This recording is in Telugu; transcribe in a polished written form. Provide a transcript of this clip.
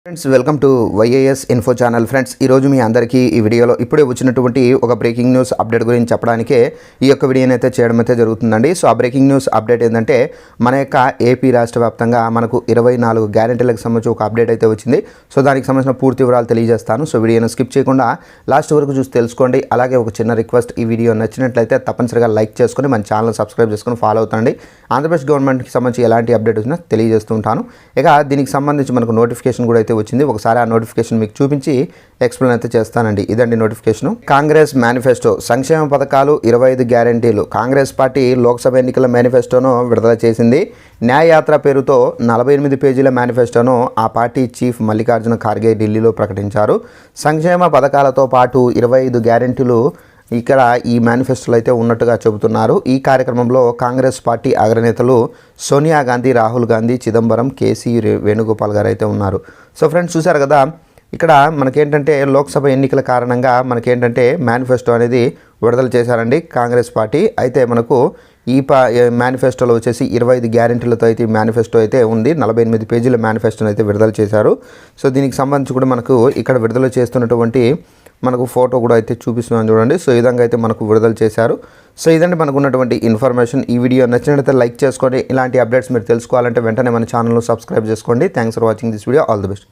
Friends welcome to YAS info channel. Friends ఈరోజు మీ అందరికీ ఈ వీడియోలో ఇప్పుడే వచ్చినటువంటి ఒక బ్రేకింగ్ న్యూస్ అప్డేట్ గురించి చెప్పడానికే ఈ యొక్క వీడియోని అయితే చేయడం అయితే జరుగుతుందండి. సో ఆ బ్రేకింగ్ న్యూస్ అప్డేట్ ఏంటంటే మన యొక్క ఏపీ రాష్ట్ర వ్యాప్తంగా మనకు 24 గ్యారెంటీలకు సంబంధించి ఒక అప్డేట్ అయితే వచ్చింది. సో దానికి సంబంధించిన పూర్తి వివరాలు తెలియజేస్తాను. సో వీడియోని స్కిప్ చేయకుండా లాస్ట్ వరకు చూసి తెలుసుకోండి. అలాగే ఒక చిన్న రిక్వెస్ట్, ఈ వీడియో నచ్చినట్లయితే తప్పనిసరిగా లైక్ చేసుకొని మన ఛానల్ సబ్స్క్రైబ్ చేసుకొని ఫాలో అవుతాండి. ఆంధ్రప్రదేశ్ గవర్నమెంట్కి సంబంధించి ఎలాంటి అప్డేట్ వచ్చినా తెలియజేస్తూ ఉంటాను. ఇక దీనికి సంబంధించి మనకు నోటిఫికేషన్ కూడా అయితే వచ్చింది. ఒకసారి ఆ నోటిఫికేషన్ మీకు చూపించి ఎక్స్ప్లెయిన్ అయితే చేస్తానండి. ఇదండి నోటిఫికేషన్. కాంగ్రెస్ మేనిఫెస్టో సంక్షేమ పథకాలు 25 గ్యారెంటీలు. కాంగ్రెస్ పార్టీ లోక్సభ ఎన్నికల మేనిఫెస్టోను విడుదల చేసింది. న్యాయయాత్ర పేరుతో 48 పేజీల మేనిఫెస్టోను ఆ పార్టీ చీఫ్ మల్లికార్జున ఖార్గే ఢిల్లీలో ప్రకటించారు. సంక్షేమ పథకాలతో పాటు 25 గ్యారెంటీలు ఇక్కడ ఈ మేనిఫెస్టోలో అయితే ఉన్నట్టుగా చెబుతున్నారు. ఈ కార్యక్రమంలో కాంగ్రెస్ పార్టీ అగ్రనేతలు సోనియా గాంధీ, రాహుల్ గాంధీ, చిదంబరం, కేసీ వేణుగోపాల్ గారు అయితే ఉన్నారు. సో ఫ్రెండ్స్ చూశారు కదా, ఇక్కడ మనకేంటంటే లోక్సభ ఎన్నికల కారణంగా మనకేంటంటే మేనిఫెస్టో అనేది విడుదల చేశారండి కాంగ్రెస్ పార్టీ. అయితే మనకు ఈ మేనిఫెస్టోలో వచ్చేసి 25 గ్యారెంటీలతో అయితే ఈ మేనిఫెస్టో అయితే ఉంది. 48 పేజీల మేనిఫెస్టోని అయితే విడుదల చేశారు. సో దీనికి సంబంధించి కూడా మనకు ఇక్కడ విడుదల చేస్తున్నటువంటి మనకు ఫోటో కూడా అయితే చూపిస్తున్నాను చూడండి. సో ఈ విధంగా అయితే మనకు విడుదల చేశారు. సో ఇదండి మనకు ఉన్నటువంటి ఇన్ఫర్మేషన్. ఈ వీడియో నచ్చినట్లయితే లైక్ చేసుకోండి. ఇలాంటి అప్డేట్స్ మీరు తెలుసుకోవాలంటే వెంటనే మన ఛానల్ను సబ్స్క్రైబ్ చేసుకోండి. Thanks for watching this video. All the best.